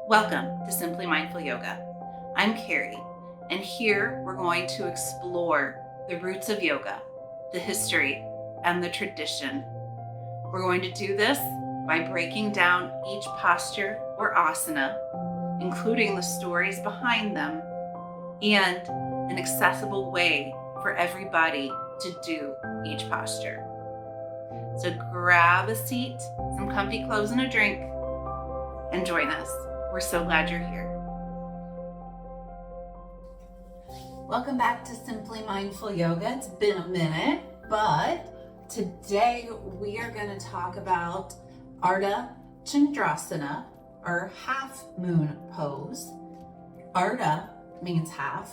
Welcome to Simply Mindful Yoga. I'm Carrie, and here we're going to explore the roots of yoga, the history, and the tradition. We're going to do this by breaking down each posture or asana, including the stories behind them, and an accessible way for everybody to do each posture. So grab a seat, some comfy clothes, and a drink, and join us. We're so glad you're here. Welcome back to Simply Mindful Yoga. It's been a minute, but today we are going to talk about Ardha Chandrasana, or half moon pose. Ardha means half,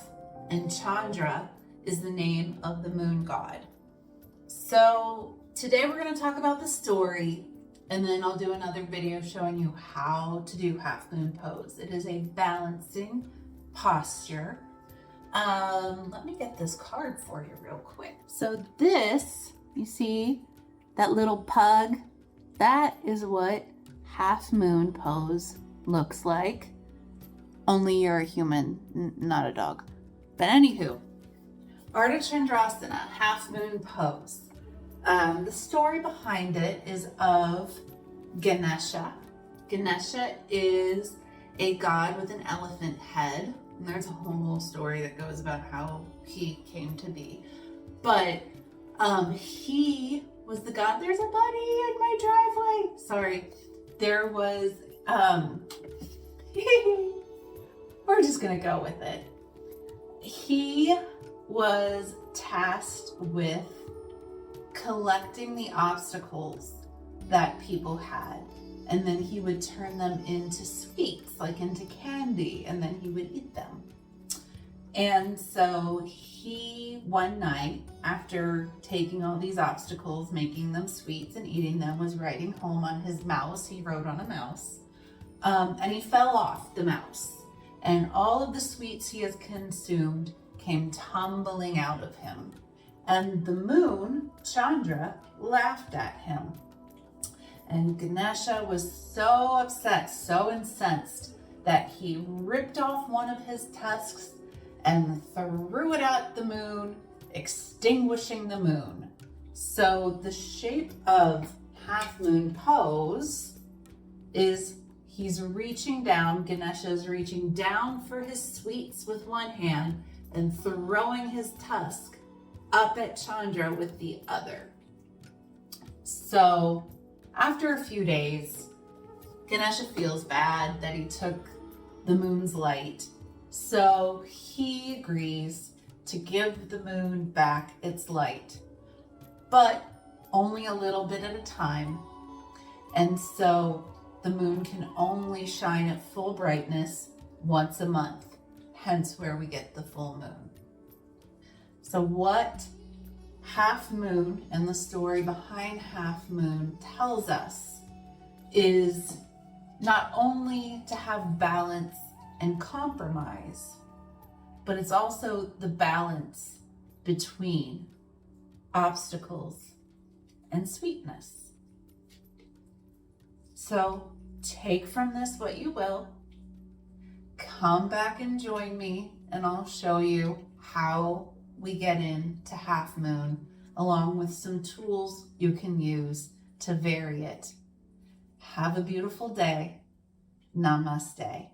and Chandra is the name of the moon god. So today we're going to talk about the story, and then I'll do another video showing you how to do half moon pose. It is a balancing posture. Let me get this card for you real quick. So this, you see that little pug? That is what half moon pose looks like. Only you're a human, not a dog. But anywho, Ardha Chandrasana, half moon pose. The story behind it is of Ganesha. Ganesha is a god with an elephant head. And there's a whole story that goes about how he came to be. But he was the god. There's a bunny in my driveway. Sorry. There was, we're just going to go with it. He was tasked with collecting the obstacles that people had, and then he would turn them into sweets, like into candy, and then he would eat them. And so he, one night, after taking all these obstacles, making them sweets and eating them, was riding home on his mouse. He rode on a mouse, and he fell off the mouse, and all of the sweets he has consumed came tumbling out of him. And the moon, Chandra, laughed at him. And Ganesha was so upset, so incensed, that he ripped off one of his tusks and threw it at the moon, extinguishing the moon. So the shape of half moon pose is he's reaching down, Ganesha is reaching down for his sweets with one hand and throwing his tusk up at Chandra with the other. So after a few days, Ganesha feels bad that he took the moon's light. So he agrees to give the moon back its light, but only a little bit at a time. And so the moon can only shine at full brightness once a month, hence where we get the full moon. So what half moon and the story behind half moon tells us is not only to have balance and compromise, but it's also the balance between obstacles and sweetness. So take from this what you will. Come back and join me, and I'll show you how we get into half moon, along with some tools you can use to vary it. Have a beautiful day. Namaste.